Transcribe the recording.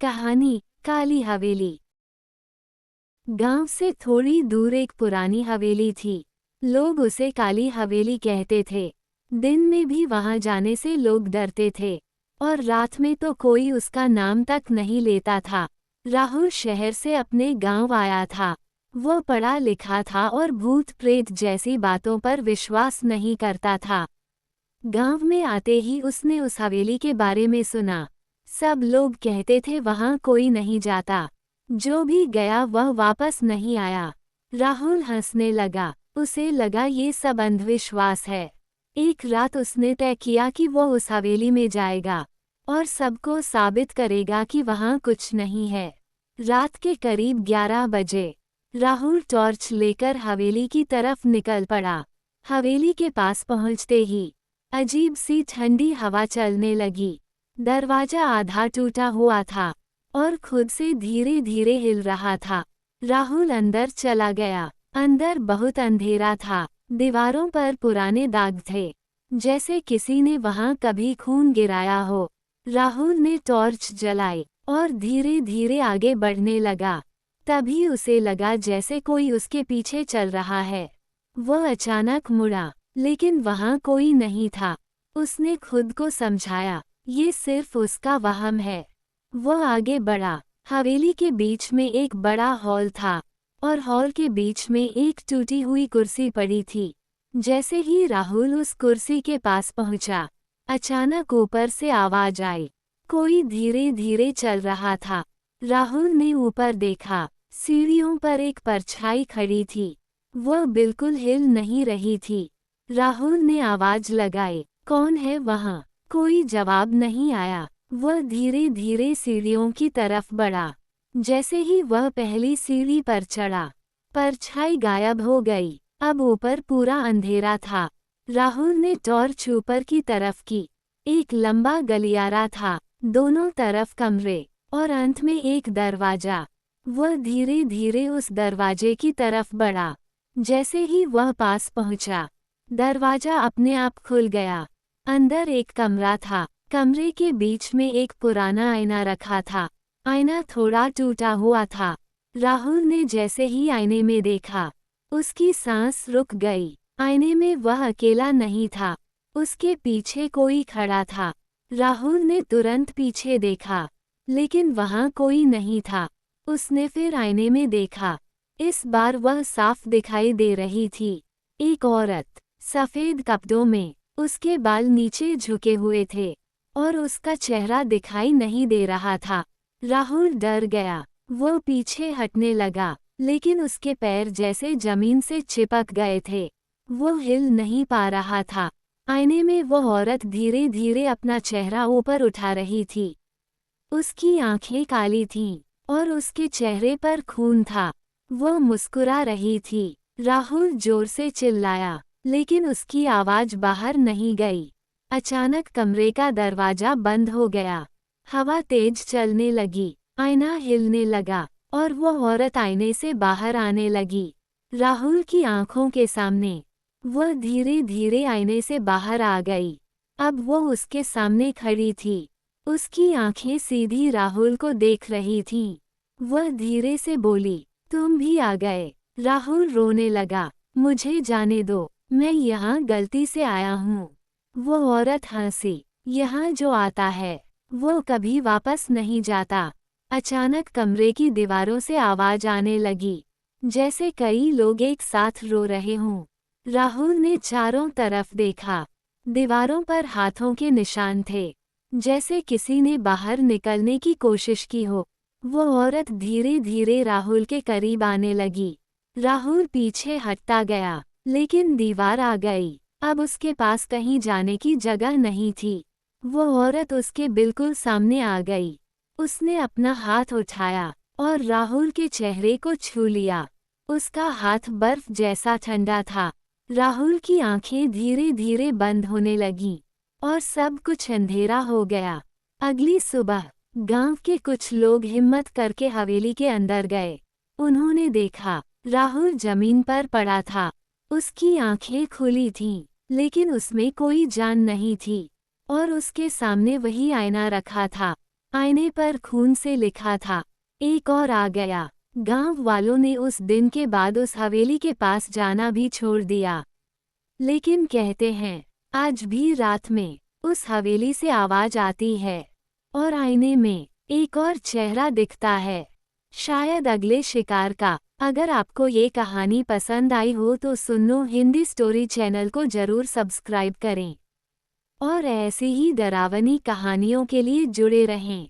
कहानी काली हवेली। गांव से थोड़ी दूर एक पुरानी हवेली थी। लोग उसे काली हवेली कहते थे। दिन में भी वहां जाने से लोग डरते थे और रात में तो कोई उसका नाम तक नहीं लेता था। राहुल शहर से अपने गांव आया था। वो पढ़ा लिखा था और भूत प्रेत जैसी बातों पर विश्वास नहीं करता था। गांव में आते ही उसने उस हवेली के बारे में सुना। सब लोग कहते थे वहां कोई नहीं जाता, जो भी गया वह वापस नहीं आया। राहुल हंसने लगा। उसे लगा ये सब अंधविश्वास है। एक रात उसने तय किया कि वो उस हवेली में जाएगा और सबको साबित करेगा कि वहां कुछ नहीं है। रात के करीब 11 बजे राहुल टॉर्च लेकर हवेली की तरफ निकल पड़ा। हवेली के पास पहुंचते ही अजीब सी ठंडी हवा चलने लगी। दरवाजा आधा टूटा हुआ था और खुद से धीरे धीरे हिल रहा था। राहुल अंदर चला गया। अंदर बहुत अंधेरा था। दीवारों पर पुराने दाग थे, जैसे किसी ने वहां कभी खून गिराया हो। राहुल ने टॉर्च जलाई और धीरे धीरे आगे बढ़ने लगा। तभी उसे लगा जैसे कोई उसके पीछे चल रहा है। वह अचानक मुड़ा, लेकिन वहां कोई नहीं था। उसने खुद को समझाया, ये सिर्फ उसका वहम है। वह आगे बढ़ा। हवेली के बीच में एक बड़ा हॉल था और हॉल के बीच में एक टूटी हुई कुर्सी पड़ी थी। जैसे ही राहुल उस कुर्सी के पास पहुंचा, अचानक ऊपर से आवाज आई। कोई धीरे धीरे चल रहा था। राहुल ने ऊपर देखा। सीढ़ियों पर एक परछाई खड़ी थी। वह बिल्कुल हिल नहीं रही थी। राहुल ने आवाज लगाई, कौन है वहां? कोई जवाब नहीं आया। वह धीरे धीरे सीढ़ियों की तरफ बढ़ा। जैसे ही वह पहली सीढ़ी पर चढ़ा, परछाई गायब हो गई। अब ऊपर पूरा अंधेरा था। राहुल ने टॉर्च ऊपर की तरफ की। एक लंबा गलियारा था, दोनों तरफ कमरे और अंत में एक दरवाजा। वह धीरे धीरे उस दरवाजे की तरफ बढ़ा। जैसे ही वह पास पहुंचा, दरवाजा अपने आप खुल गया। अंदर एक कमरा था। कमरे के बीच में एक पुराना आईना रखा था। आईना थोड़ा टूटा हुआ था। राहुल ने जैसे ही आईने में देखा, उसकी सांस रुक गई। आईने में वह अकेला नहीं था, उसके पीछे कोई खड़ा था। राहुल ने तुरंत पीछे देखा, लेकिन वहां कोई नहीं था। उसने फिर आईने में देखा। इस बार वह साफ दिखाई दे रही थी। एक औरत, सफेद कपड़ों में। उसके बाल नीचे झुके हुए थे और उसका चेहरा दिखाई नहीं दे रहा था। राहुल डर गया। वो पीछे हटने लगा, लेकिन उसके पैर जैसे जमीन से चिपक गए थे। वो हिल नहीं पा रहा था। आईने में वो औरत धीरे धीरे अपना चेहरा ऊपर उठा रही थी। उसकी आंखें काली थीं और उसके चेहरे पर खून था। वो मुस्कुरा रही थी। राहुल जोर से चिल्लाया, लेकिन उसकी आवाज बाहर नहीं गई। अचानक कमरे का दरवाजा बंद हो गया। हवा तेज चलने लगी। आईना हिलने लगा और वो औरत आईने से बाहर आने लगी। राहुल की आंखों के सामने वह धीरे धीरे आईने से बाहर आ गई। अब वो उसके सामने खड़ी थी। उसकी आंखें सीधी राहुल को देख रही थीं। वह धीरे से बोली, तुम भी आ गए। राहुल रोने लगा, मुझे जाने दो, मैं यहाँ गलती से आया हूँ। वो औरत हंसी, यहाँ जो आता है वो कभी वापस नहीं जाता। अचानक कमरे की दीवारों से आवाज आने लगी, जैसे कई लोग एक साथ रो रहे हों। राहुल ने चारों तरफ देखा। दीवारों पर हाथों के निशान थे, जैसे किसी ने बाहर निकलने की कोशिश की हो। वो औरत धीरे धीरे राहुल के करीब आने लगी। राहुल पीछे हटता गया, लेकिन दीवार आ गई। अब उसके पास कहीं जाने की जगह नहीं थी। वो औरत उसके बिल्कुल सामने आ गई। उसने अपना हाथ उठाया और राहुल के चेहरे को छू लिया। उसका हाथ बर्फ जैसा ठंडा था। राहुल की आंखें धीरे धीरे बंद होने लगीं और सब कुछ अंधेरा हो गया। अगली सुबह गांव के कुछ लोग हिम्मत करके हवेली के अंदर गए। उन्होंने देखा, राहुल जमीन पर पड़ा था। उसकी आंखें खुली थीं, लेकिन उसमें कोई जान नहीं थी और उसके सामने वही आईना रखा था। आईने पर खून से लिखा था, एक और आ गया। गांव वालों ने उस दिन के बाद उस हवेली के पास जाना भी छोड़ दिया। लेकिन कहते हैं, आज भी रात में उस हवेली से आवाज आती है और आईने में एक और चेहरा दिखता है, शायद अगले शिकार का। अगर आपको ये कहानी पसंद आई हो तो सुनो हिंदी स्टोरी चैनल को जरूर सब्सक्राइब करें और ऐसी ही डरावनी कहानियों के लिए जुड़े रहें।